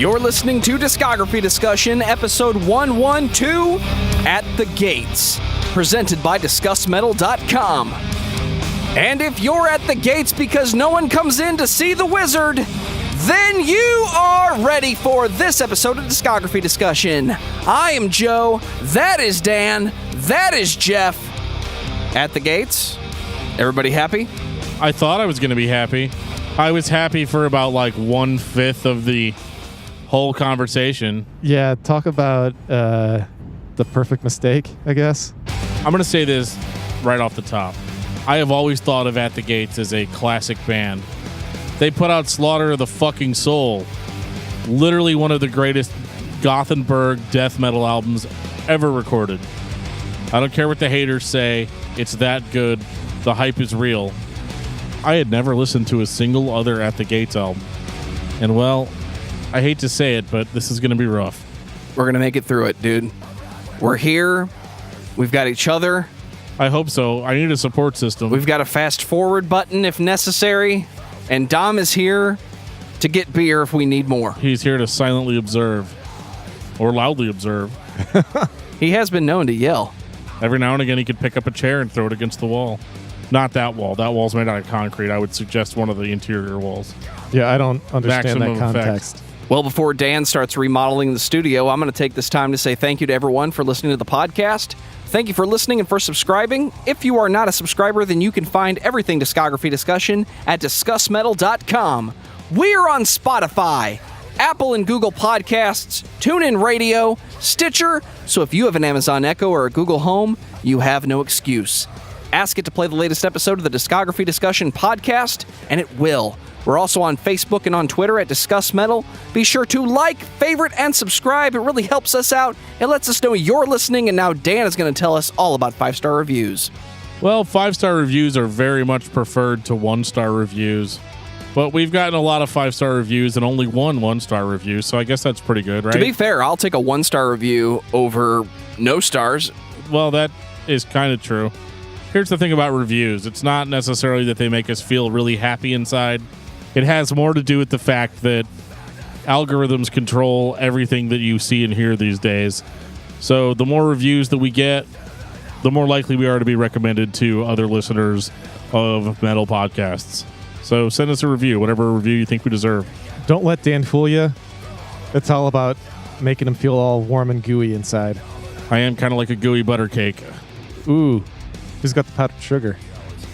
You're listening to Discography Discussion, episode 112, At the Gates, presented by discussmetal.com. And if you're at the gates because no one comes in to see the wizard, then you are ready for this episode of Discography Discussion. I am Joe, that is Dan, that is Geoff. At the gates, everybody happy? I thought I was going to be happy. I was happy for about like 1/5 of the whole conversation. Yeah, talk about the perfect mistake, I guess. I'm going to say this right off the top. I have always thought of At the Gates as a classic band. They put out Slaughter of the Fucking Soul, literally one of the greatest Gothenburg death metal albums ever recorded. I don't care what the haters say. It's that good. The hype is real. I had never listened to a single other At the Gates album. And well, I hate to say it, but this is going to be rough. We're going to make it through it, dude. We're here. We've got each other. I hope so. I need a support system. We've got a fast forward button if necessary. And Dom is here to get beer if we need more. He's here to silently observe. Or loudly observe. He has been known to yell. Every now and again, he could pick up a chair and throw it against the wall. Not that wall. That wall's made out of concrete. I would suggest one of the interior walls. Yeah, I don't understand Maximum that context. effect. Well, before Dan starts remodeling the studio, I'm going to take this time to say thank you to everyone for listening to the podcast. Thank you for listening and for subscribing. If you are not a subscriber, then you can find everything Discography Discussion at discussmetal.com. We're on Spotify, Apple and Google Podcasts, TuneIn Radio, Stitcher, so if you have an Amazon Echo or a Google Home, you have no excuse. Ask it to play the latest episode of the Discography Discussion podcast, and it will. We're also on Facebook and on Twitter at Discuss Metal. Be sure to like, favorite, and subscribe. It really helps us out. It lets us know you're listening, and now Dan is going to tell us all about 5-star reviews. Well, 5-star reviews are very much preferred to 1-star reviews. But we've gotten a lot of 5-star reviews and only one 1-star review, so I guess that's pretty good, right? To be fair, I'll take a 1-star review over no stars. Well, that is kind of true. Here's the thing about reviews. It's not necessarily that they make us feel really happy inside. It has more to do with the fact that algorithms control everything that you see and hear these days. So the more reviews that we get, the more likely we are to be recommended to other listeners of metal podcasts. So send us a review, whatever review you think we deserve. Don't let Dan fool you. It's all about making him feel all warm and gooey inside. I am kind of like a gooey butter cake. Ooh, who's got the powdered sugar?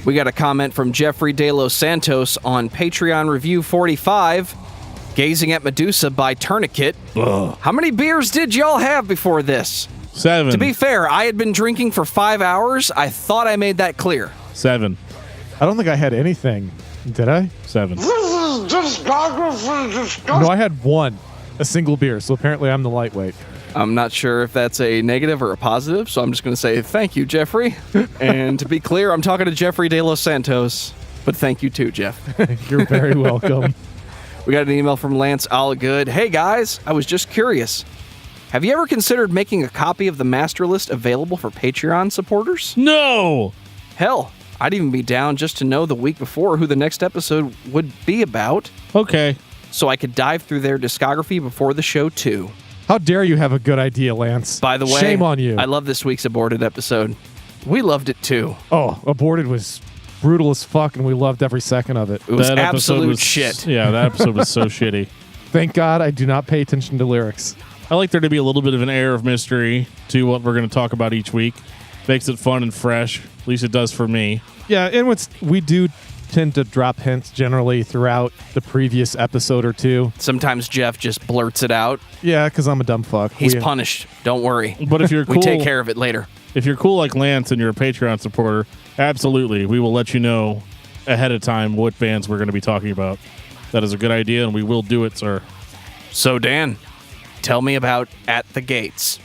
We got a comment from Jeffrey De Los Santos on Patreon Review 45, Gazing at Medusa by Tourniquet. Ugh. How many beers did y'all have before this? 7. To be fair, I had been drinking for 5 hours. I thought I made that clear. 7. I don't think I had anything. Did I? 7. No, I had one. A single beer, so apparently I'm the lightweight. I'm not sure if that's a negative or a positive, so I'm just going to say thank you, Jeffrey. And to be clear, I'm talking to Jeffrey De Los Santos, but thank you too, Geoff. You're very welcome. We got an email from Lance Allgood. Hey guys, I was just curious. Have you ever considered making a copy of the master list available for Patreon supporters? No! Hell, I'd even be down just to know the week before who the next episode would be about. Okay. So I could dive through their discography before the show too. How dare you have a good idea, Lance? By the way, shame on you. I love this week's aborted episode. We loved it too. Oh, Aborted was brutal as fuck, and we loved every second of it. It was That episode absolute was, shit. Yeah, that episode was so shitty. Thank God I do not pay attention to lyrics. I like there to be a little bit of an air of mystery to what we're going to talk about each week. Makes it fun and fresh. At least it does for me. Yeah, and we do tend to drop hints generally throughout the previous episode or two. Sometimes Geoff just blurts it out. Yeah, because I'm a dumb fuck. He's punished. Don't worry. But if you're cool, we take care of it later. If you're cool like Lance and you're a Patreon supporter, absolutely, we will let you know ahead of time what bands we're going to be talking about. That is a good idea, and we will do it, sir. So, Dan, tell me about At the Gates.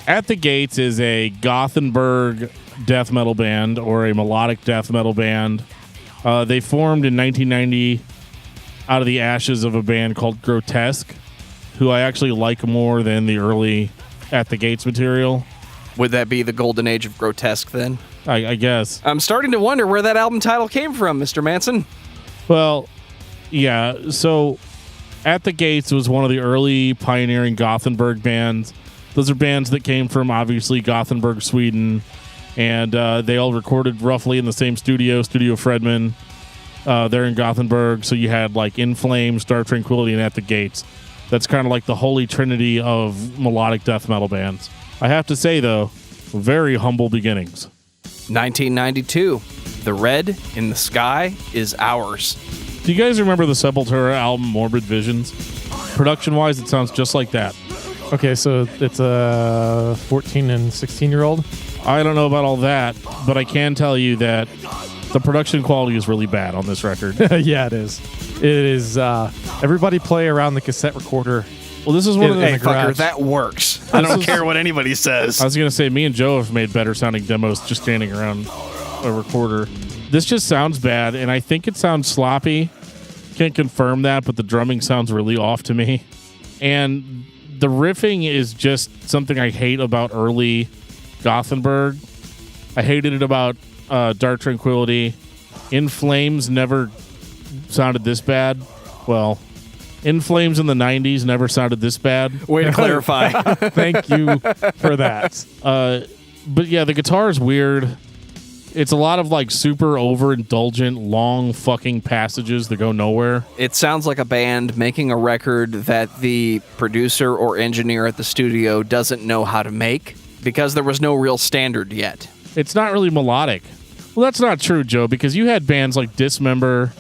At the Gates is a Gothenburg death metal band or a melodic death metal band. They formed in 1990 out of the ashes of a band called Grotesque, who I actually like more than the early At the Gates material. Would that be the golden age of Grotesque then? I guess. I'm starting to wonder where that album title came from, Mr. Manson. Well, yeah. So At the Gates was one of the early pioneering Gothenburg bands. Those are bands that came from, obviously, Gothenburg, Sweden. And they all recorded roughly in the same studio, Studio Fredman. They're in Gothenburg. So you had like In Flames, Dark Tranquility, and At the Gates. That's kind of like the holy trinity of melodic death metal bands. I have to say, though, very humble beginnings. 1992. The red in the sky is ours. Do you guys remember the Sepultura album Morbid Visions? Production-wise, it sounds just like that. Okay, so it's a 14 and 16-year-old? I don't know about all that, but I can tell you that the production quality is really bad on this record. Yeah, it is. It is. Everybody play around the cassette recorder. Well, this is one of the... Hey, fucker, that works. I don't care what anybody says. I was going to say, me and Joe have made better sounding demos just standing around a recorder. This just sounds bad, and I think it sounds sloppy. Can't confirm that, but the drumming sounds really off to me. And the riffing is just something I hate about early Gothenburg. I hated it about Dark Tranquility. In Flames never sounded this bad. Well, In Flames in the 90s never sounded this bad. Way to clarify. Thank you for that. But yeah, the guitar is weird. It's a lot of like super overindulgent, long fucking passages that go nowhere. It sounds like a band making a record that the producer or engineer at the studio doesn't know how to make because there was no real standard yet. It's not really melodic. Well, that's not true, Joe, because you had bands like Dismember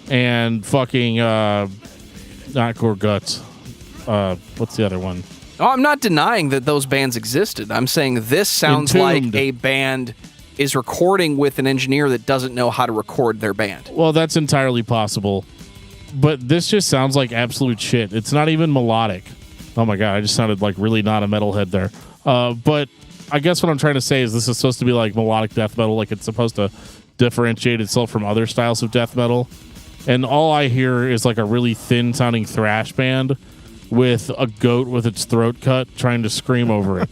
and fucking not Gore Guts. What's the other one? Oh, I'm not denying that those bands existed. I'm saying this sounds Entombed. like a band is recording with an engineer that doesn't know how to record their band. Well, that's entirely possible. But this just sounds like absolute shit. It's not even melodic. Oh my God, I just sounded like really not a metalhead there. But I guess what I'm trying to say is this is supposed to be like melodic death metal, like it's supposed to differentiate itself from other styles of death metal. And all I hear is like a really thin sounding thrash band with a goat with its throat cut trying to scream over it.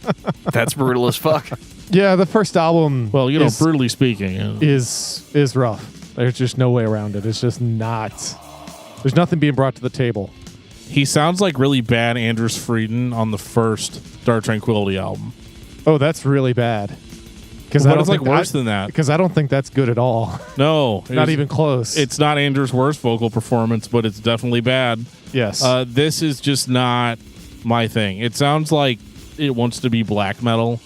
That's brutal as fuck. Yeah, the first album. Well, you know, brutally speaking, is rough. There's just no way around it. It's just not. There's nothing being brought to the table. He sounds like really bad Anders Frieden on the first Dark Tranquility album. Oh, that's really bad. Because it's like worse than that. Because I don't think that's good at all. No, not even close. It's not Anders' worst vocal performance, but it's definitely bad. Yes. This is just not my thing. It sounds like it wants to be black metal.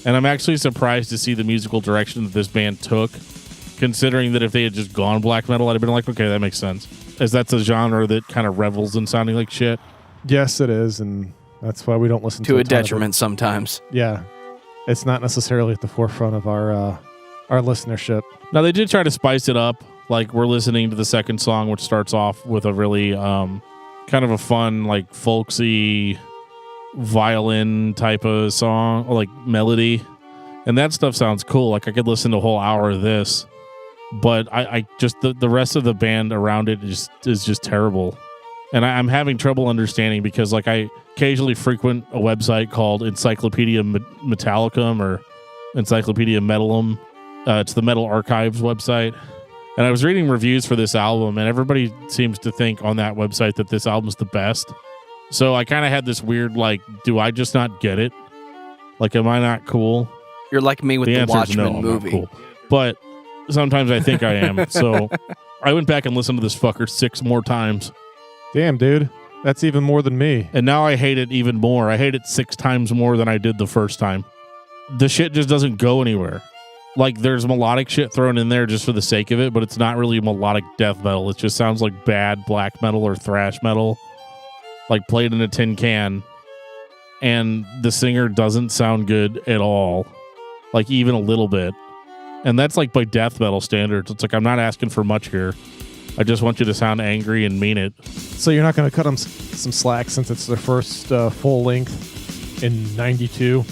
And I'm actually surprised to see the musical direction that this band took, considering that if they had just gone black metal, I'd have been like, okay, that makes sense. As that's a genre that kind of revels in sounding like shit. Yes, it is, and that's why we don't listen to a detriment sometimes. Yeah. It's not necessarily at the forefront of our listenership. Now, they did try to spice it up. Like, we're listening to the second song, which starts off with a really kind of a fun, like, folksy violin type of song, or like melody, and that stuff sounds cool. Like I could listen to a whole hour of this, but I just the rest of the band around it is just terrible, and I'm having trouble understanding because like I occasionally frequent a website called Encyclopedia Metallicum or Encyclopedia Metalum. It's the Metal Archives website, and I was reading reviews for this album, and everybody seems to think on that website that this album's the best. So I kind of had this weird, like, do I just not get it? Like, am I not cool? You're like me with the Watchmen movie. I'm not cool. But sometimes I think I am. So I went back and listened to this fucker 6 more times. Damn, dude. That's even more than me. And now I hate it even more. I hate it 6 times more than I did the first time. The shit just doesn't go anywhere. Like, there's melodic shit thrown in there just for the sake of it, but it's not really melodic death metal. It just sounds like bad black metal or thrash metal. Like played in a tin can, and the singer doesn't sound good at all, like even a little bit. And that's like by death metal standards. It's like, I'm not asking for much here. I just want you to sound angry and mean it. So you're not going to cut them some slack since it's their first full length in 92?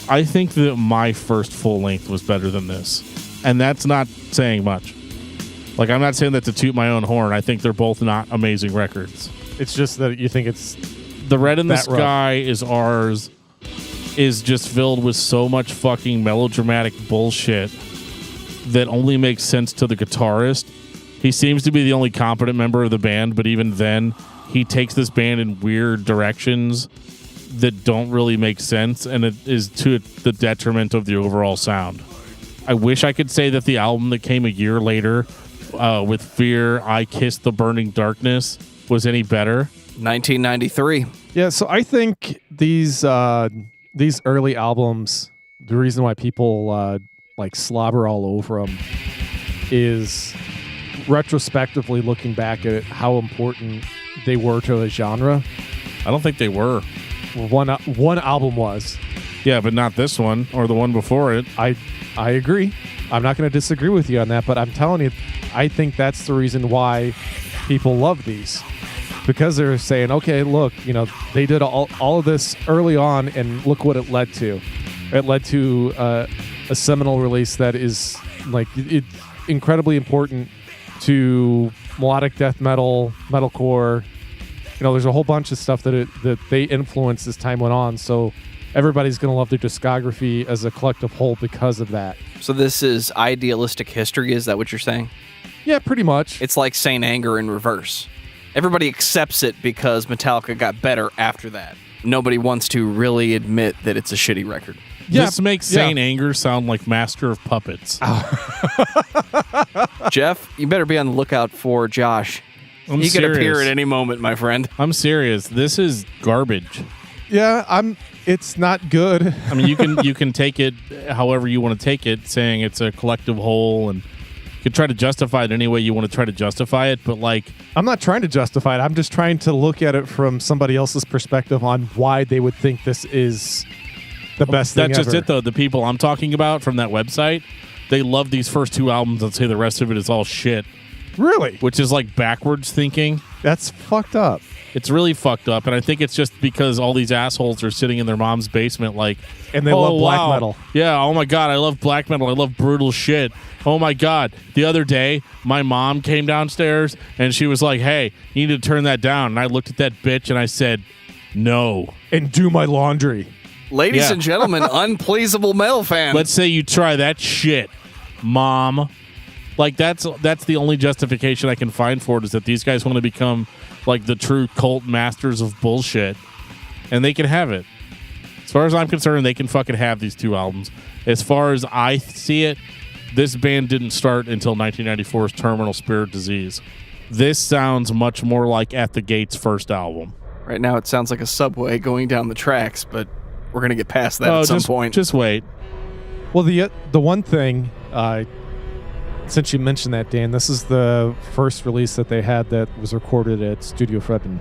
I think that my first full length was better than this, and that's not saying much. Like, I'm not saying that to toot my own horn. I think they're both not amazing records. It's just that you think it's... The Red in the Sky is ours is just filled with so much fucking melodramatic bullshit that only makes sense to the guitarist, He seems to be the only competent member of the band, but even then, he takes this band in weird directions that don't really make sense, and it is to the detriment of the overall sound. I wish I could say that the album that came a year later with Fear, I Kissed the Burning Darkness was any better. 1993. Yeah, so I think these early albums, the reason why people like slobber all over them is retrospectively looking back at how important they were to the genre. I don't think they were. One album was. Yeah, but not this one or the one before it. I agree. I'm not going to disagree with you on that, but I'm telling you, I think that's the reason why people love these. Because they're saying, okay, look, they did all of this early on, and look what it led to. It led to a seminal release that is like it's incredibly important to melodic death metal, metalcore. There's a whole bunch of stuff that they influenced as time went on. So everybody's going to love their discography as a collective whole because of that. So this is idealistic history, is that what you're saying? Yeah, pretty much. It's like Saint Anger in reverse. Everybody accepts it because Metallica got better after that. Nobody wants to really admit that it's a shitty record. Yeah, this makes Saint Anger sound like Master of Puppets. Geoff, you better be on the lookout for Josh. He could appear at any moment, my friend. I'm serious. This is garbage. Yeah, it's not good. I mean, you can take it however you want to take it, saying it's a collective whole, and you can try to justify it any way you want to try to justify it, but I'm not trying to justify it. I'm just trying to look at it from somebody else's perspective on why they would think this is the best thing ever. That's just it, though. The people I'm talking about from that website, they love these first two albums and say the rest of it is all shit. Really? Which is like backwards thinking. That's fucked up. It's really fucked up, and I think it's just because all these assholes are sitting in their mom's basement and they love black metal. Yeah, oh my God, I love black metal. I love brutal shit. Oh my God. The other day, my mom came downstairs, and she was like, hey, you need to turn that down. And I looked at that bitch, and I said, no. And do my laundry. Ladies and gentlemen, unpleasable male fan. Let's say you try that shit, Mom. That's the only justification I can find for it, is that these guys want to become the true cult masters of bullshit, and they can have it. As far as I'm concerned, they can fucking have these two albums. As far as I see it, this band didn't start until 1994's Terminal Spirit Disease. This sounds much more like At the Gates' first album. Right now it sounds like a subway going down the tracks, but we're going to get past that at some point. Just wait. Well, the one thing, since you mentioned that, Dan, this is the first release that they had that was recorded at Studio Fredman.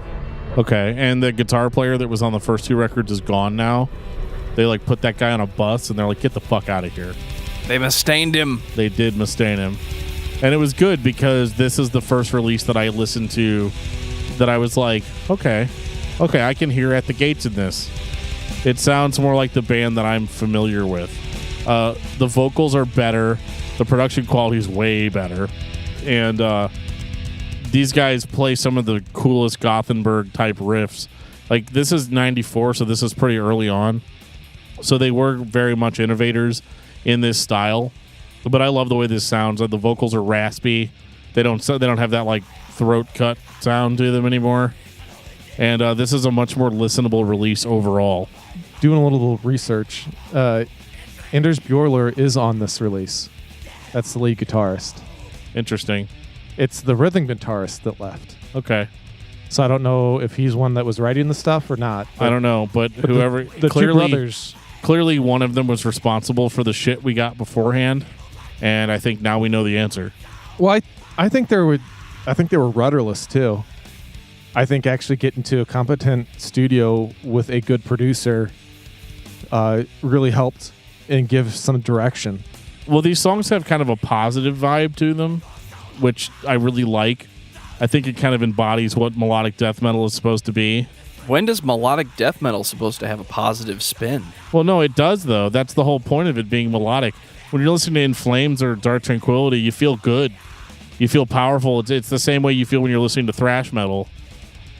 Okay, and the guitar player that was on the first two records is gone now. They put that guy on a bus, and they're like, get the fuck out of here. They Mustained him. They did Mustaine him. And it was good because this is the first release that I listened to that I was like, okay, I can hear At the Gates in this. It sounds more like the band that I'm familiar with. The vocals are better. The production quality is way better. And these guys play some of the coolest Gothenburg type riffs. This is 94, so this is pretty early on. So they were very much innovators in this style. But I love the way this sounds. The vocals are raspy. They don't have that throat cut sound to them anymore. And this is a much more listenable release overall. Doing a little research, Anders Bjorler is on this release. That's the lead guitarist. Interesting. It's the rhythm guitarist that left. Okay. So I don't know if he's one that was writing the stuff or not. I don't know, but whoever... The two brothers... Clearly one of them was responsible for the shit we got beforehand, and I think now we know the answer. Well, I think they were rudderless too. I think actually getting to a competent studio with a good producer really helped and give some direction. Well, these songs have kind of a positive vibe to them, which I really like. I think it kind of embodies what melodic death metal is supposed to be. When does melodic death metal supposed to have a positive spin? Well, no, it does, though. That's the whole point of it being melodic. When you're listening to In Flames or Dark Tranquility, you feel good. You feel powerful. It's the same way you feel when you're listening to thrash metal.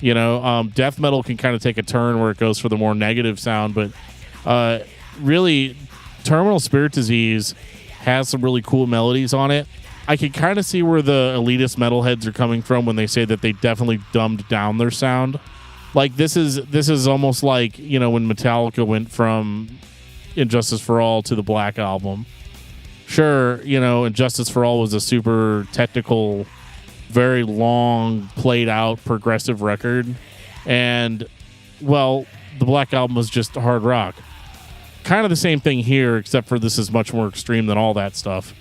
Death metal can kind of take a turn where it goes for the more negative sound, but really, Terminal Spirit Disease has some really cool melodies on it. I can kind of see where the elitist metalheads are coming from when they say that they definitely dumbed down their sound. Like this is almost like, you know, when Metallica went from Injustice for All to the Black Album. Sure, you know, Injustice for All was a super technical, very long, played out, progressive record. And, well, the Black Album was just hard rock. Kind of the same thing here, except for this is much more extreme than all that stuff.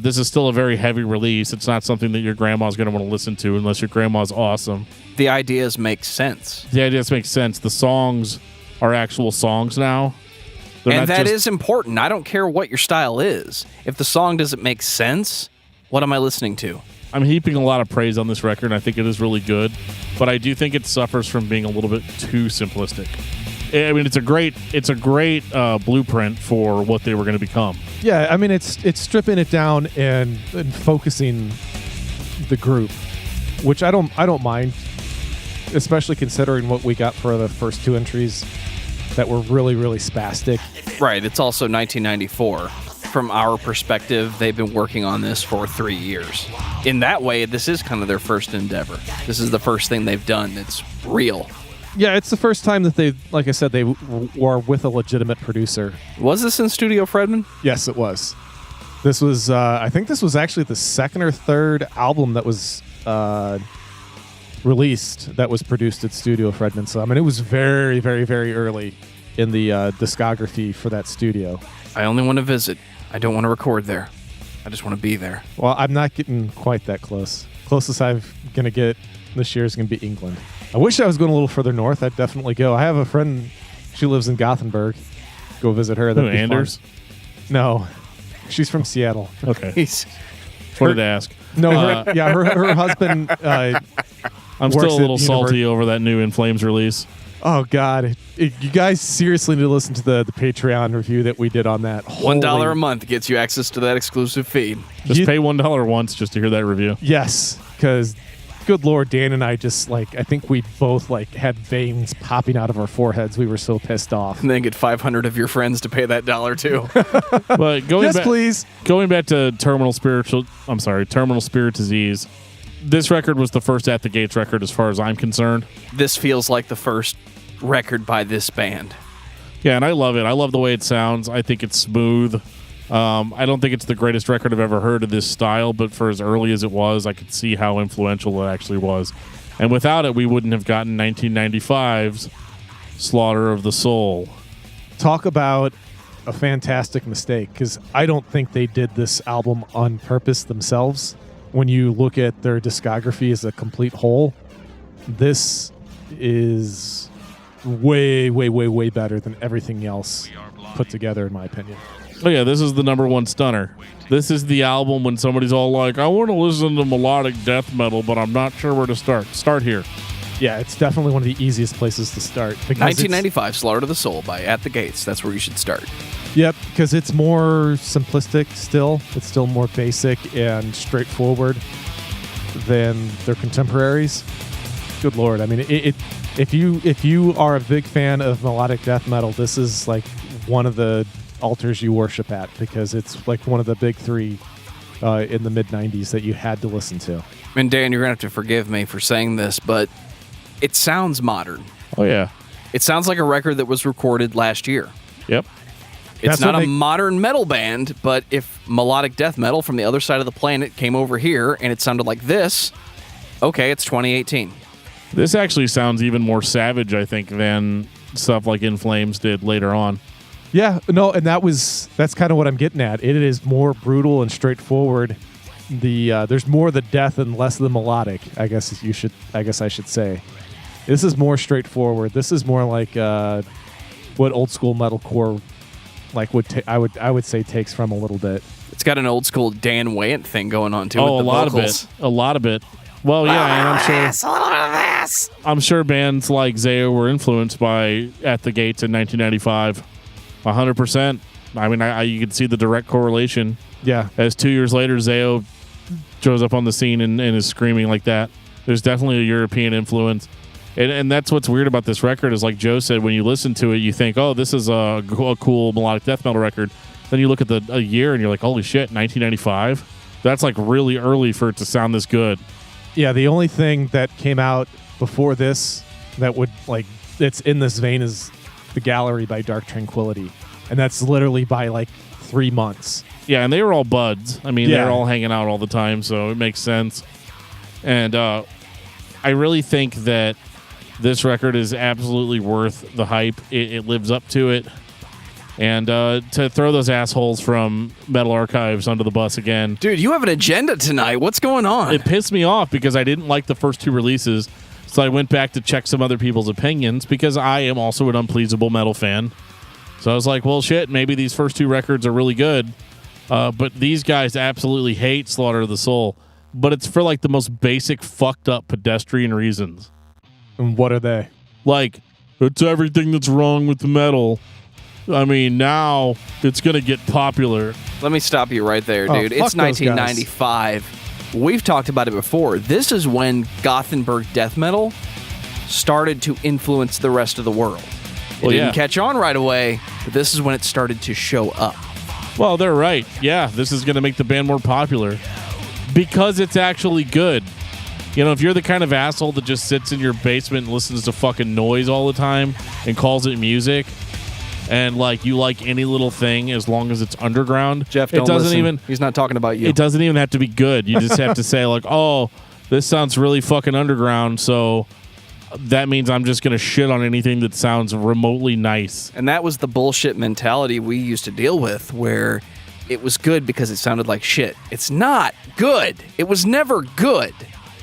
This is still a very heavy release. It's not something that your grandma's going to want to listen to unless your grandma's awesome. The ideas make sense. The ideas make sense. The songs are actual songs now. And that is important. I don't care what your style is. If the song doesn't make sense, what am I listening to? I'm heaping a lot of praise on this record. I think it is really good, but I do think it suffers from being a little bit too simplistic. I mean, it's a great blueprint for what they were going to become. Yeah, I mean, it's stripping it down and focusing the group, which I don't mind, especially considering what we got for the first two entries that were really, really spastic. Right. It's also 1994. From our perspective, they've been working on this for 3 years. In that way, this is kind of their first endeavor. This is the first thing they've done that's real. Yeah, it's the first time that they, like I said, they were with a legitimate producer. Was this in Studio Fredman? Yes, it was. This was, I think this was actually the second or third album that was released that was produced at Studio Fredman. So, I mean, it was very, very, very early in the discography for that studio. I only want to visit. I don't want to record there. I just want to be there. Well, I'm not getting quite that close. Closest I'm going to get this year is going to be England. I wish I was going a little further north. I'd definitely go. I have a friend. She lives in Gothenburg. Go visit her. That'd be Anders? Fun. No. She's from Seattle. Okay. Wanted to ask. No, her husband I'm still a little salty over that new In Flames release. Oh, God. You guys seriously need to listen to the Patreon review that we did on that. $1 a month gets you access to that exclusive feed. Just pay $1 once just to hear that review. Yes, because, good Lord, Dan and I just, I think we both, had veins popping out of our foreheads. We were so pissed off. And then get 500 of your friends to pay that $1 too. But please. Going back to Terminal Spirit Disease, this record was the first At the Gates record as far as I'm concerned. This feels like the first record by this band. Yeah, and I love it. I love the way it sounds. I think it's smooth. I don't think it's the greatest record I've ever heard of this style, but for as early as it was, I could see how influential it actually was. And without it, we wouldn't have gotten 1995's Slaughter of the Soul. Talk about a fantastic mistake, because I don't think they did this album on purpose themselves. When you look at their discography as a complete whole, this is way, way, way, way better than everything else put together, in my opinion. Oh, yeah, this is the number one stunner. This is the album when somebody's all like, I want to listen to melodic death metal, but I'm not sure where to start. Start here. Yeah, it's definitely one of the easiest places to start. 1995, Slaughter of the Soul by At the Gates. That's where you should start. Yep, because it's more simplistic still. It's still more basic and straightforward than their contemporaries. Good Lord. I mean, if you are a big fan of melodic death metal, this is one of the altars you worship at, because it's one of the big three in the mid-90s that you had to listen to. And Dan, you're going to have to forgive me for saying this, but it sounds modern. Oh, yeah. It sounds like a record that was recorded last year. Yep. It's not a modern metal band, but if melodic death metal from the other side of the planet came over here and it sounded like this, okay, it's 2018. This actually sounds even more savage, I think, than stuff like In Flames did later on. Yeah, no, and that's kind of what I'm getting at. It is more brutal and straightforward. There's more of the death and less of the melodic, I guess I should say. This is more straightforward. This is more like what old school metalcore I would say takes from a little bit. It's got an old school Dan Wayant thing going on too. Oh, with the vocals. A lot of it. Well, yeah, and I'm sure bands like Zao were influenced by At the Gates in 1995. 100%. I mean, you can see the direct correlation. Yeah. As 2 years later, Zao shows up on the scene and is screaming like that. There's definitely a European influence. And that's what's weird about this record is, like Joe said, when you listen to it, you think, oh, this is a cool melodic death metal record. Then you look at a year and you're like, holy shit, 1995? That's like really early for it to sound this good. Yeah, the only thing that came out before this that would it's in this vein is The Gallery by Dark Tranquillity, and that's literally by 3 months. Yeah, and they were all buds. I mean, Yeah. they're all hanging out all the time, so it makes sense. And I really think that this record is absolutely worth the hype. It lives up to it. And to throw those assholes from Metal Archives under the bus again. Dude, you have an agenda tonight. What's going on? It pissed me off because I didn't like the first 2 releases. So I went back to check some other people's opinions because I am also an unpleasable metal fan. So I was like, well, shit, maybe these first 2 records are really good. But these guys absolutely hate Slaughter of the Soul. But it's for the most basic fucked up pedestrian reasons. And what are they? It's everything that's wrong with the metal. I mean, now it's going to get popular. Let me stop you right there, dude. Fuck It's those 1995. We've talked about it before. This is when Gothenburg death metal started to influence the rest of the world. It didn't catch on right away, but this is when it started to show up. Well, they're right. Yeah, this is going to make the band more popular because it's actually good. You know, if you're the kind of asshole that just sits in your basement and listens to fucking noise all the time and calls it music, and you like any little thing as long as it's underground, Geoff, it don't doesn't listen. even. He's not talking about you. It doesn't even have to be good. You just have to say oh, this sounds really fucking underground, so that means I'm just going to shit on anything that sounds remotely nice. And that was the bullshit mentality we used to deal with, where it was good because it sounded like shit. It's not good. It was never good.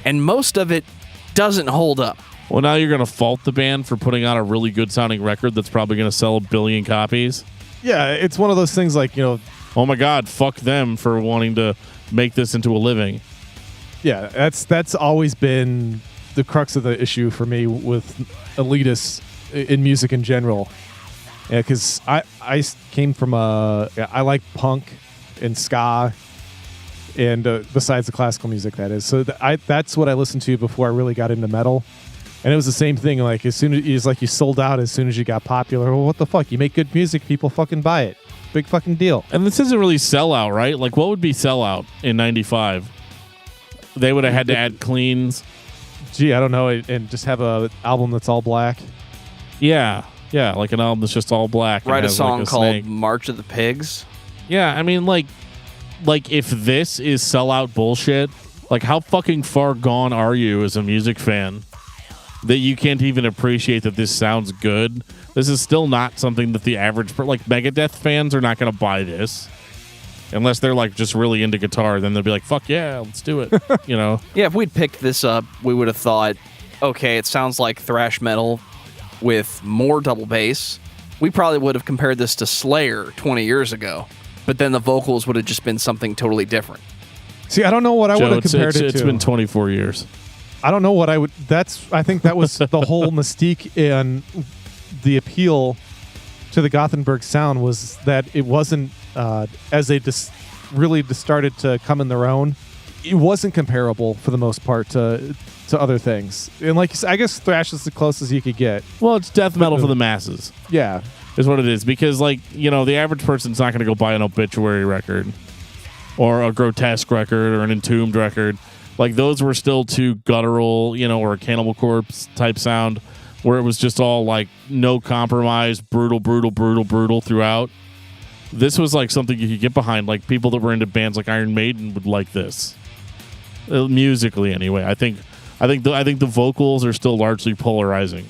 And most of it doesn't hold up. Well, now you're going to fault the band for putting out a really good sounding record that's probably going to sell 1 billion copies. Yeah, it's one of those things oh my God, fuck them for wanting to make this into a living. Yeah, that's always been the crux of the issue for me with elitists in music in general. Yeah, because I came from I like punk and ska, and besides the classical music, that is. So that's what I listened to before I really got into metal. And it was the same thing. As soon as you sold out as soon as you got popular. Well, what the fuck? You make good music, people fucking buy it. Big fucking deal. And this isn't really sellout, right? What would be sellout in 95? They would have had to add cleans. Gee, I don't know. And just have an album that's all black. Yeah, like an album that's just all black. Write a song called snake. March of the Pigs. Yeah, I mean, if this is sellout bullshit, how fucking far gone are you as a music fan that you can't even appreciate that this sounds good? This is still not something that the average Megadeth fans are not going to buy this unless they're just really into guitar. Then they'll be like, fuck yeah, let's do it. Yeah, if we'd picked this up, we would have thought, okay, it sounds like thrash metal with more double bass. We probably would have compared this to Slayer 20 years ago, but then the vocals would have just been something totally different. See, I don't know what I would have compared it to. It's been 24 years. I don't know what I would. I think that was the whole mystique and the appeal to the Gothenburg sound was that it wasn't as they really started to come in their own. It wasn't comparable for the most part to other things, and I guess thrash is the closest you could get. Well, it's death metal for the masses. Yeah, is what it is, because the average person's not going to go buy an Obituary record or a Grotesque record or an Entombed record. Those were still too guttural, or a Cannibal Corpse type sound, where it was just all no compromise, brutal throughout. This was something you could get behind. People that were into bands like Iron Maiden would like this, musically anyway. I think the vocals are still largely polarizing,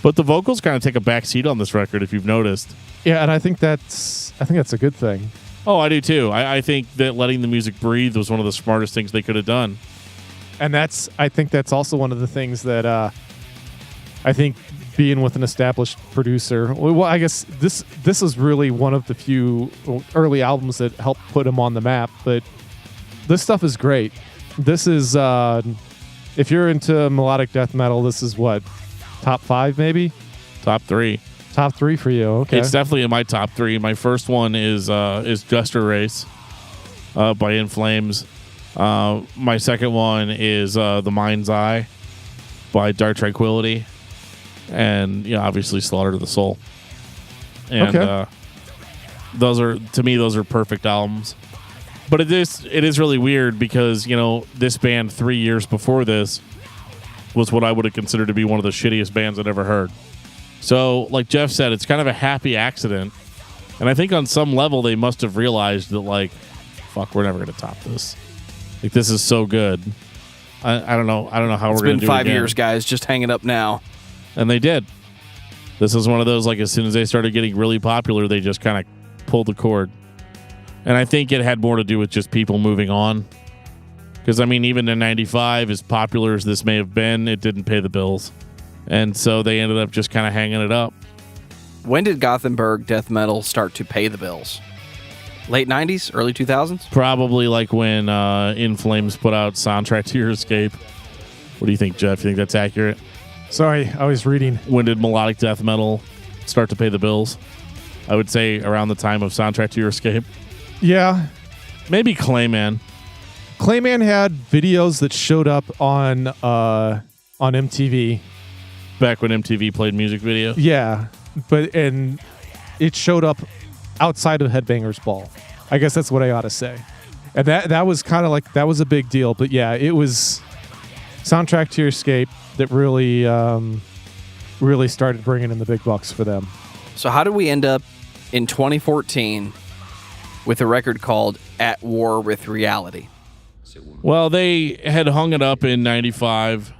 but the vocals kind of take a back seat on this record if you've noticed. Yeah, and I think that's a good thing. Oh, I do too. I think that letting the music breathe was one of the smartest things they could have done. And I think that's also one of the things that I think being with an established producer. Well, I guess this is really one of the few early albums that helped put him on the map. But this stuff is great. This is if you're into melodic death metal, this is what, top 5 maybe? Top 3. Top 3 for you. Okay, it's definitely in my top 3. My first one is Jester Race by In Flames. My second one is The Mind's Eye by Dark Tranquillity, and obviously Slaughter to the Soul. And those are perfect albums. But it is really weird because, this band 3 years before this was what I would have considered to be one of the shittiest bands I'd ever heard. So, like Geoff said, it's kind of a happy accident. And I think on some level they must have realized that, like, fuck, we're never going to top this. Like, this is so good. I don't know how we're going to do it. It's been 5 years, guys, just hanging up now. And they did. This is one of those, like, as soon as they started getting really popular, they just kind of pulled the cord. And I think it had more to do with just people moving on. Because, I mean, even in 95, as popular as this may have been, it didn't pay the bills. And so they ended up just kind of hanging it up. When did Gothenburg death metal start to pay the bills? Late 90s? Early 2000s? Probably like when In Flames put out Soundtrack to Your Escape. What do you think, Geoff? You think that's accurate? Sorry, I was reading. When did melodic death metal start to pay the bills? I would say around the time of Soundtrack to Your Escape. Yeah. Maybe Clayman. Clayman had videos that showed up on MTV. Back when MTV played music videos? Yeah. And it showed up outside of Headbangers Ball. I guess that's what I ought to say. And that was kind of like, that was a big deal. But yeah, it was Soundtrack to Your Escape that really started bringing in the big bucks for them. So how did we end up in 2014 with a record called At War with Reality? Well, they had hung it up in 95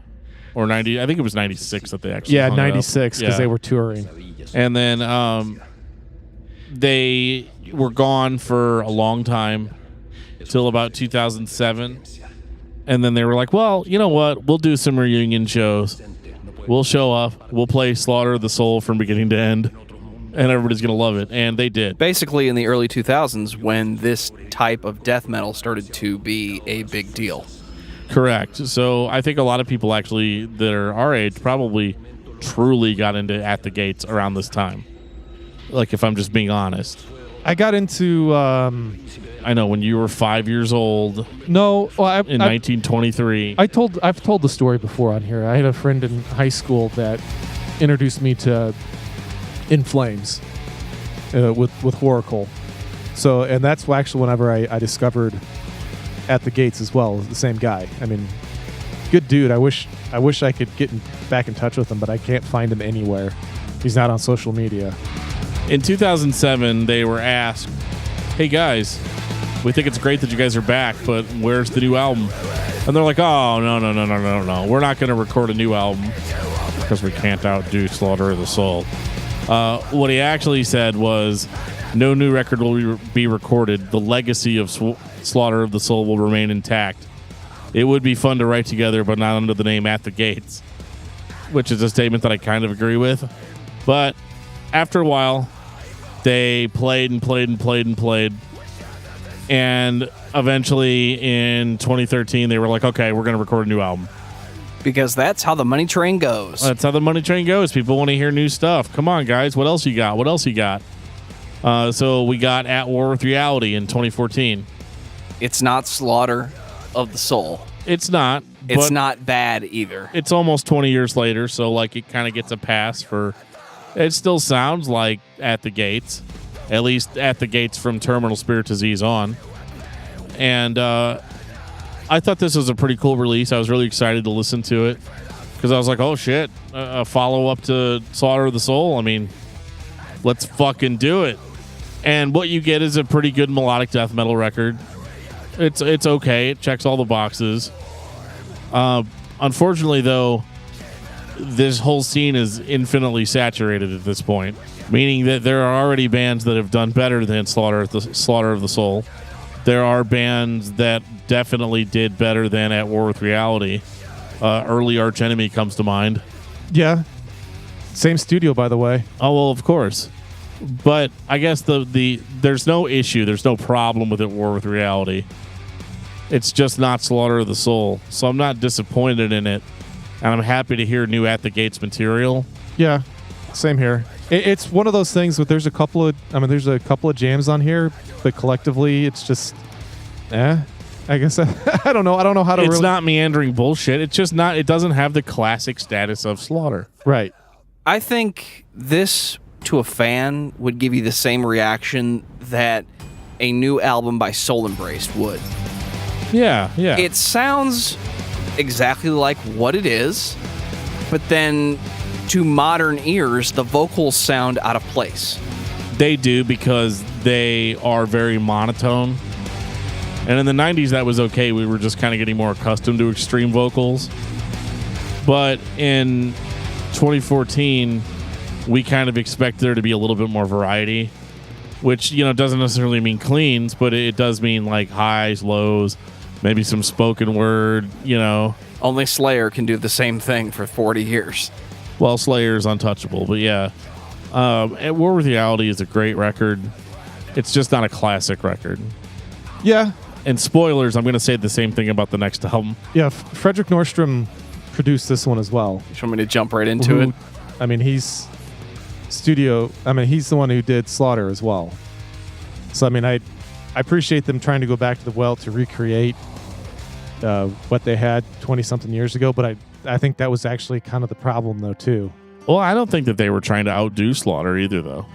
or 90. I think it was 96 that they actually hung 96 because they were touring. And then they were gone for a long time till about 2007. And then they were like, well, you know what? We'll do some reunion shows. We'll show up. We'll play Slaughter of the Soul from beginning to end. And everybody's going to love it. And they did. Basically in the early 2000s when this type of death metal started to be a big deal. Correct. So I think a lot of people actually that are our age probably truly got into At the Gates around this time. Like, if I'm just being honest. I got into... I know, when you were 5 years old. No. Well, in 1923. I've told the story before on here. I had a friend in high school that introduced me to In Flames with Oracle. So, and that's actually whenever I discovered At the Gates as well. The same guy. I mean, good dude. I wish I could get back in touch with him, but I can't find him anywhere. He's not on social media. In 2007, they were asked, hey guys, we think it's great that you guys are back, but where's the new album? And they're like, oh, no. We're not going to record a new album because we can't outdo Slaughter of the Soul. What he actually said was, no new record will be recorded. The legacy of Slaughter of the Soul will remain intact. It would be fun to write together, but not under the name At the Gates, which is a statement that I kind of agree with. But after a while, they played. And eventually in 2013, they were like, okay, we're going to record a new album. Because that's how the money train goes. That's how the money train goes. People want to hear new stuff. Come on, guys. What else you got? So we got At War with Reality in 2014. It's not Slaughter of the Soul. It's not. It's not bad either. It's almost 20 years later, so like it kind of gets a pass for... It still sounds like At the Gates. At least At the Gates from Terminal Spirit Disease on. And I thought this was a pretty cool release. I was really excited to listen to it. Because I was like, oh shit, a follow-up to Slaughter of the Soul. I mean, let's fucking do it. And what you get is a pretty good melodic death metal record. It's okay. It checks all the boxes. Unfortunately, though, this whole scene is infinitely saturated at this point, meaning that there are already bands that have done better than Slaughter of the Soul. There are bands that definitely did better than At War with Reality. Early Arch Enemy comes to mind. Yeah. Same studio, by the way. Oh, well, of course. But I guess there's no issue, there's no problem with At War with Reality. It's just not Slaughter of the Soul. So I'm not disappointed in it. And I'm happy to hear new At the Gates material. Yeah, same here. It's one of those things that there's a couple of jams on here, but collectively it's just, I guess I don't know. I don't know how to. It's not meandering bullshit. It's just not. It doesn't have the classic status of Slaughter. Right. I think this to a fan would give you the same reaction that a new album by Soul Embraced would. Yeah. It sounds exactly like what it is, but then to modern ears, the vocals sound out of place. They do, because they are very monotone. And in the 90s, that was okay. We were just kind of getting more accustomed to extreme vocals. But in 2014, we kind of expect there to be a little bit more variety, which, doesn't necessarily mean cleans, but it does mean like highs, lows, maybe some spoken word, Only Slayer can do the same thing for 40 years. Well, Slayer's untouchable, but yeah. At War with Reality is a great record. It's just not a classic record. Yeah. And spoilers, I'm going to say the same thing about the next album. Yeah, Fredrik Nordstrom produced this one as well. You want me to jump right into it? I mean, he's the one who did Slaughter as well. So, I mean, I appreciate them trying to go back to the well to recreate what they had 20-something years ago, but I think that was actually kind of the problem, though, too. Well, I don't think that they were trying to outdo Slaughter either, though.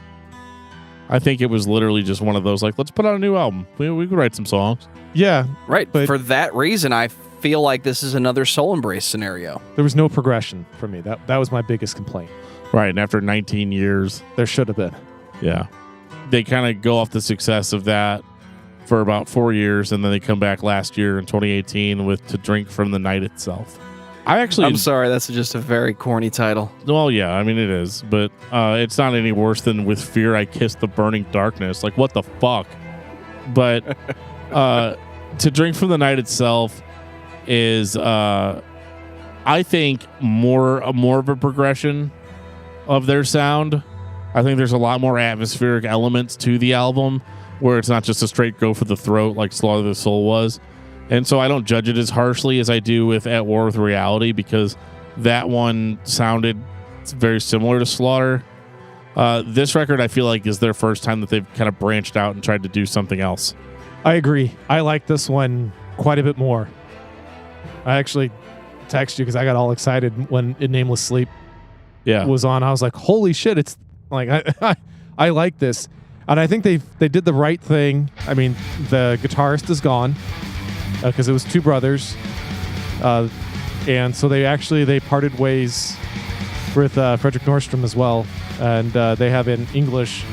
I think it was literally just one of those, like, let's put out a new album. We could write some songs. Yeah. Right. But for that reason, I feel like this is another Soul Embrace scenario. There was no progression for me. That was my biggest complaint. Right. And after 19 years. There should have been. Yeah. They kind of go off the success of that for about 4 years, and then they come back last year in 2018 with To Drink from the Night Itself. I'm sorry, that's just a very corny title. Well, yeah, I mean, it is, but it's not any worse than With Fear I Kissed the Burning Darkness. Like, what the fuck? But To Drink from the Night Itself is, I think, more of a progression of their sound. I think there's a lot more atmospheric elements to the album, where it's not just a straight go for the throat like Slaughter the Soul was. And so I don't judge it as harshly as I do with At War with Reality, because that one sounded very similar to Slaughter. This record, I feel like, is their first time that they've kind of branched out and tried to do something else. I agree. I like this one quite a bit more. I actually texted you because I got all excited when Nameless Sleep was on. I was like, holy shit, it's like, I like this. And I think they did the right thing. I mean, the guitarist is gone, because it was two brothers, and so they parted ways with Fredrik Nordstrom as well, and they have an English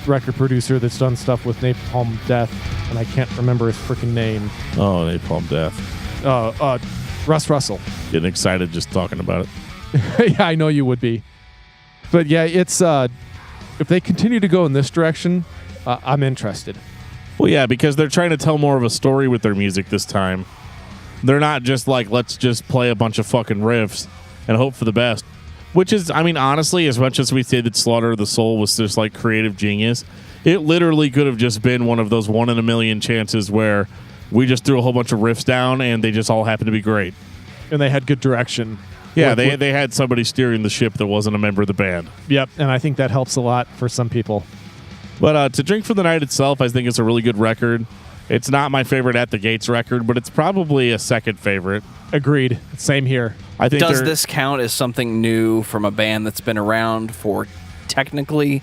record producer that's done stuff with Napalm Death, and I can't remember his freaking name. Oh, Napalm Death. Russ Russell. Getting excited just talking about it. Yeah, I know you would be. But yeah, it's if they continue to go in this direction, I'm interested. Well, yeah, because they're trying to tell more of a story with their music this time. They're not just like, let's just play a bunch of fucking riffs and hope for the best. Which is, I mean, honestly, as much as we say that Slaughter of the Soul was just like creative genius, it literally could have just been one of those 1 in a million chances where we just threw a whole bunch of riffs down and they just all happened to be great. And they had good direction. Yeah, they had somebody steering the ship that wasn't a member of the band. Yep, and I think that helps a lot for some people. But To Drink from the Night Itself, I think, is a really good record. It's not my favorite At the Gates record, but it's probably a second favorite. Agreed. Same here. I think Does this count as something new from a band that's been around for technically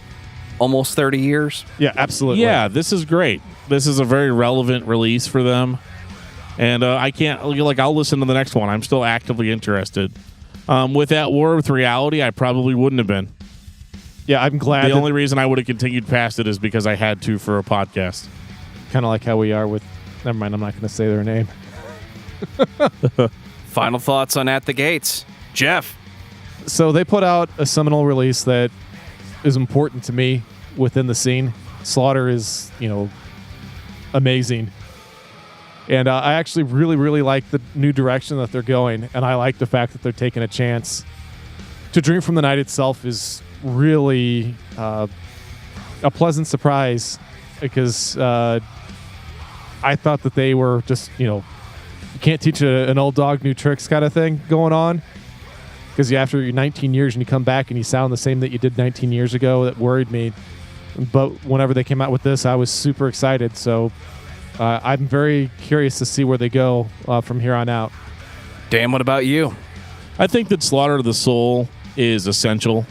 almost 30 years? Yeah, absolutely. Yeah, this is great. This is a very relevant release for them. And I'll listen to the next one. I'm still actively interested. With At War with Reality, I probably wouldn't have been. Yeah, I'm glad. The only reason I would have continued past it is because I had to for a podcast. Kind of like how we are with... Never mind, I'm not going to say their name. Final thoughts on At the Gates. Geoff. So they put out a seminal release that is important to me within the scene. Slaughter is, amazing. And I actually really, really like the new direction that they're going. And I like the fact that they're taking a chance. To Drink from the Night Itself is really a pleasant surprise, because I thought that they were just, you can't teach an old dog new tricks kind of thing going on. Because after 19 years and you come back and you sound the same that you did 19 years ago, that worried me. But whenever they came out with this, I was super excited. So I'm very curious to see where they go from here on out. Dan, what about you? I think that Slaughter of the Soul is essential.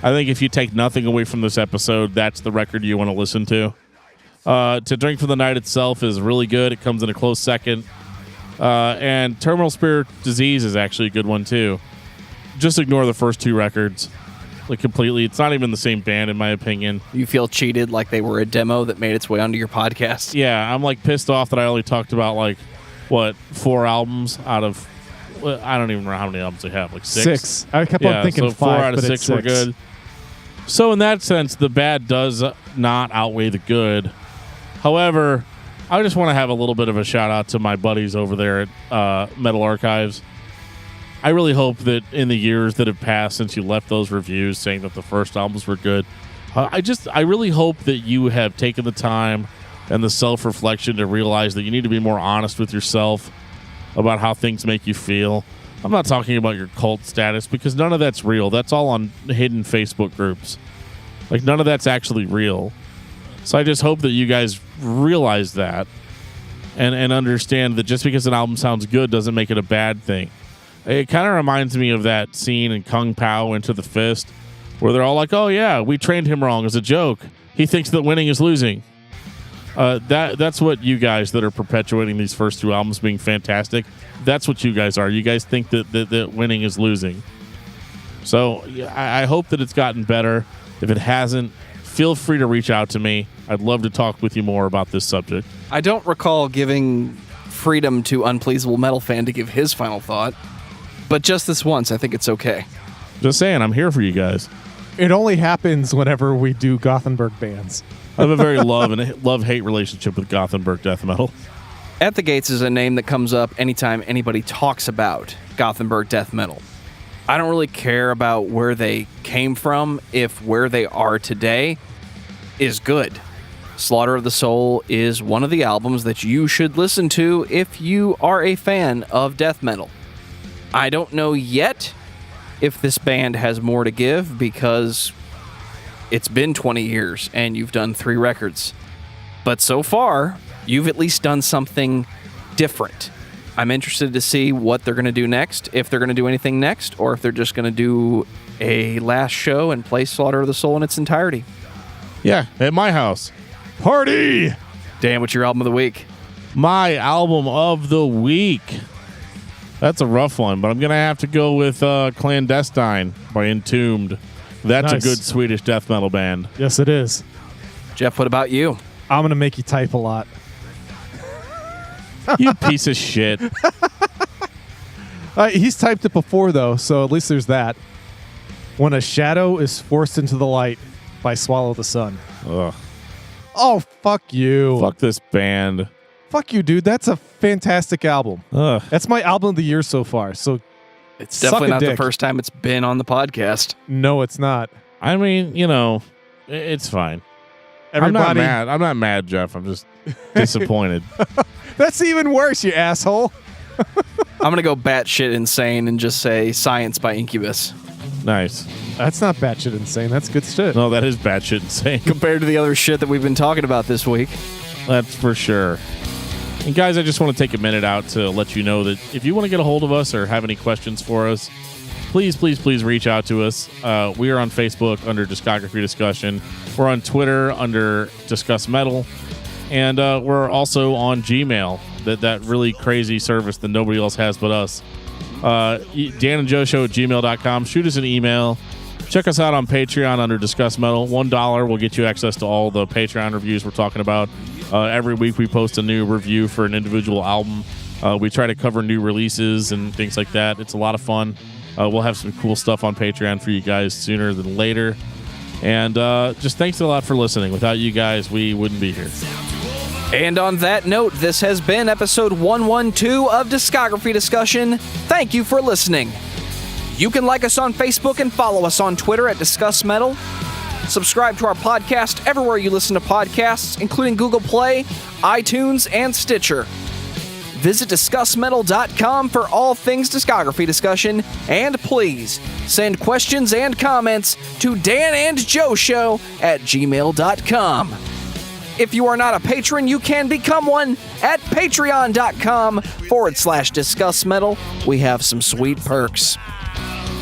I think if you take nothing away from this episode, that's the record you want to listen to. To Drink for the Night itself is really good. It comes in a close second. And Terminal Spirit Disease is actually a good one, too. Just ignore the first 2 records. Like, completely. It's not even the same band, in my opinion. You feel cheated like they were a demo that made its way onto your podcast? Yeah, I'm, like, pissed off that I only talked about, like, 4 albums out of... I don't even know how many albums they have. Like, 6? I kept on thinking so 5, 4 out of but 6 were good. So, in that sense, the bad does not outweigh the good. However, I just want to have a little bit of a shout-out to my buddies over there at Metal Archives. I really hope that in the years that have passed since you left those reviews saying that the first albums were good, I really hope that you have taken the time and the self-reflection to realize that you need to be more honest with yourself about how things make you feel. I'm not talking about your cult status because none of that's real. That's all on hidden Facebook groups. Like, none of that's actually real. So I just hope that you guys realize that and understand that just because an album sounds good doesn't make it a bad thing. It kind of reminds me of that scene in Kung Pao Into the Fist where they're all like, oh, yeah, we trained him wrong as a joke. He thinks that winning is losing. That's what you guys that are perpetuating these first 2 albums being fantastic, that's what you guys are. You guys think that winning is losing. So I hope that it's gotten better. If it hasn't, feel free to reach out to me. I'd love to talk with you more about this subject. I don't recall giving freedom to Unpleasable Metal Fan to give his final thought, but just this once, I think it's okay. Just saying, I'm here for you guys. It only happens whenever we do Gothenburg bands. I have a very love-hate relationship with Gothenburg death metal. At the Gates is a name that comes up anytime anybody talks about Gothenburg death metal. I don't really care about where they came from if where they are today is good. Slaughter of the Soul is one of the albums that you should listen to if you are a fan of death metal. I don't know yet if this band has more to give because it's been 20 years and you've done 3 records. But so far, you've at least done something different. I'm interested to see what they're going to do next, if they're going to do anything next, or if they're just going to do a last show and play Slaughter of the Soul in its entirety. Yeah, at my house. Party! Dan, what's your album of the week? My album of the week. That's a rough one, but I'm going to have to go with Clandestine by Entombed. That's nice. A good Swedish death metal band. Yes, it is. Geoff, what about you? I'm going to make you type a lot. You piece of shit. He's typed it before, though, so at least there's that. When a Shadow is Forced into the Light by Swallow the Sun. Ugh. Oh, fuck you. Fuck this band. Fuck you, dude. That's a fantastic album. Ugh. That's my album of the year so far, so It's definitely not the dick. first time it's been on the podcast. No, it's not. I mean, it's fine. Everybody, I'm not mad, Geoff. I'm just disappointed. That's even worse, you asshole. I'm going to go batshit insane and just say Science by Incubus. Nice. That's not batshit insane. That's good shit. No, that is batshit insane. Compared to the other shit that we've been talking about this week. That's for sure. And guys, I just want to take a minute out to let you know that if you want to get a hold of us or have any questions for us, please reach out to us. We are on Facebook under Discography Discussion. We're on Twitter under Discuss Metal. And we're also on Gmail, that really crazy service that nobody else has but us. danandjoeshow@gmail.com. Shoot us an email. Check us out on Patreon under Discuss Metal. $1 will get you access to all the Patreon reviews we're talking about. Every week we post a new review for an individual album. We try to cover new releases and things like that. It's a lot of fun. We'll have some cool stuff on Patreon for you guys sooner than later. And just thanks a lot for listening. Without you guys, we wouldn't be here. And on that note, this has been episode 112 of Discography Discussion. Thank you for listening. You can like us on Facebook and follow us on Twitter at Discuss Metal. Subscribe to our podcast everywhere you listen to podcasts, including Google Play, iTunes, and Stitcher. Visit discussmetal.com for all things discography discussion, and please send questions and comments to danandjoeshow@gmail.com. If you are not a patron, you can become one at patreon.com/discussmetal. We have some sweet perks.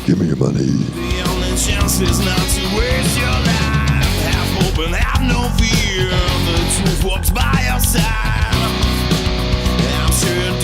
Give me your money. The only chance is not to waste your life. Half more hope and have no fear. The truth walks by your side. I'm certain